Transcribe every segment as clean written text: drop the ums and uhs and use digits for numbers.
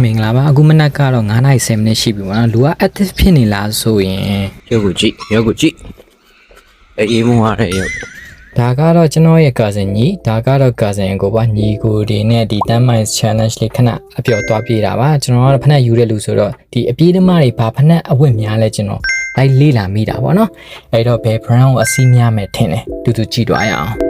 မင်္ဂလာပါအခုမနက်ကတော့9:07မိနစ်ရှိပြီပေါ့နော်လူက active ဖြစ်နေလားဆိုရင်ရုပ်ကိုကြည့်အေးမွားတဲ့ရုပ်ဒါကတော့ကျွန်တော်ရဲ့ cousin ညီဒါကတော့ cousin ကိုပါညီကိုတွေနဲ့ဒီ10 miles challenge လေးခဏအပြော်သွားပြေးတာပါကျွန်တော်ကတော့ဖက်နဲ့ယူတဲ့လူဆိုတော့ဒီအပြေးသမားတွေဘာဖက်နဲ့အဝတ်များလဲကျွန်တော်လိုက်လေးလာမိတာပေါ့နော်အဲ့တော့ဘယ် brand ကိုအစီးများမယ်ထင်တယ်တူတူကြည့်သွားရအောင်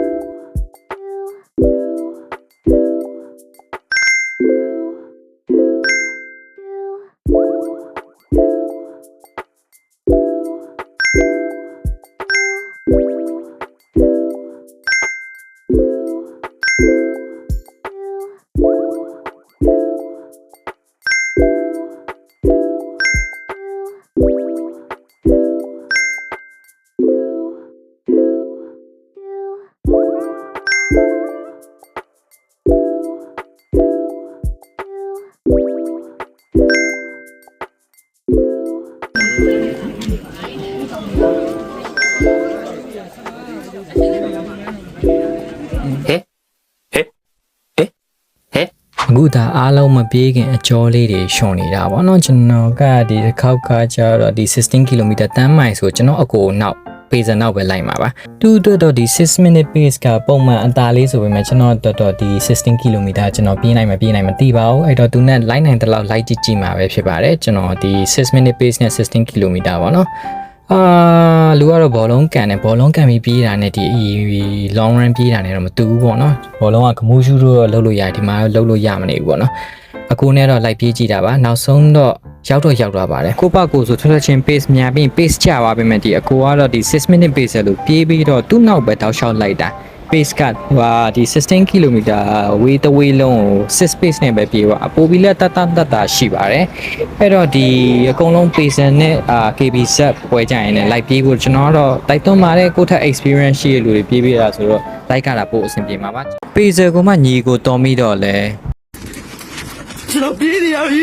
အခုဒါအားလုံးမပြေးခင်အကျော်လေးတွေရှုံနေတာပေါ့နော်ကျွန်တော်ကဒီတစ်ခေါက်ကကျတော့ဒီ16 km 10 miles ဆိုကျွန်တော်အကိုနောက်pace နောက်ပဲလိုက်မှာပါတူတော့ဒီ6 minute pace ကပုံမှန်အသာလေးဆိုပေမဲ့ကျွန်တော်တော်ဒီ16 km ကျွန်တော်ပြေးနိုင်မသိပါဘူးအဲ့တော့သူနဲ့လိုက်နိုင်တဲ့လောက်လိုက်ကြည့်မှာပဲဖြစ်ပါတယ်ကျွန်တော်ဒီ6 minute pace နဲ့16 km ပေါ့နော်လူကတော့ဘောလုံးကန်တယ်ဘောလုံးကန်ပြီးပြေးတာနဲ့ဒီ long run ပြေးတာနဲ့တော့မတူဘူးပေါ့နော်ဘောလုံးကဂမူးရှူးတော့လှုပ်လို့ရတယ်ဒီမှာတော့လှုပ်လို့ရမနေဘူးပေါ့နော်အခုနဲ့တော့လိုက်ပြေးကြည့်တာပါနောက်ဆုံးတော့ရောက်သွားပါတယ်ကိုပကိုဆိုထွက်ချင်း pace များပြီး pace ကျသွားပြီမဲ့ဒီအကိုကတော့ဒီ6 minute pace လို့ပြေးပြီးတော့သူ့နောက်ပဲတောက်လျှောက်လိုက်တာ pace ကဒီ16 km way တဝေးလုံးကို6 pace နဲ့ပဲပြေးသွားအပိုပြီးလက်တရှိပါတယ်အဲ့တော့ဒီအကုန်လုံး pace နဲ့KB set ပွဲကြရင်လည်းလိုက်ပြေးဖို့ကျွန်တော်ကတော့တိုက်တွန်းပါတယ်ကိုထက် experience ရှိတဲ့လူတွေပြေးတာဆိုတော့လိုက်ကြတာပို့အဆင်ပြေမှာပါ pace ကိုမှညီကိုတော်မိတော့လဲကျွန်တော်ပြေးနေရပြီ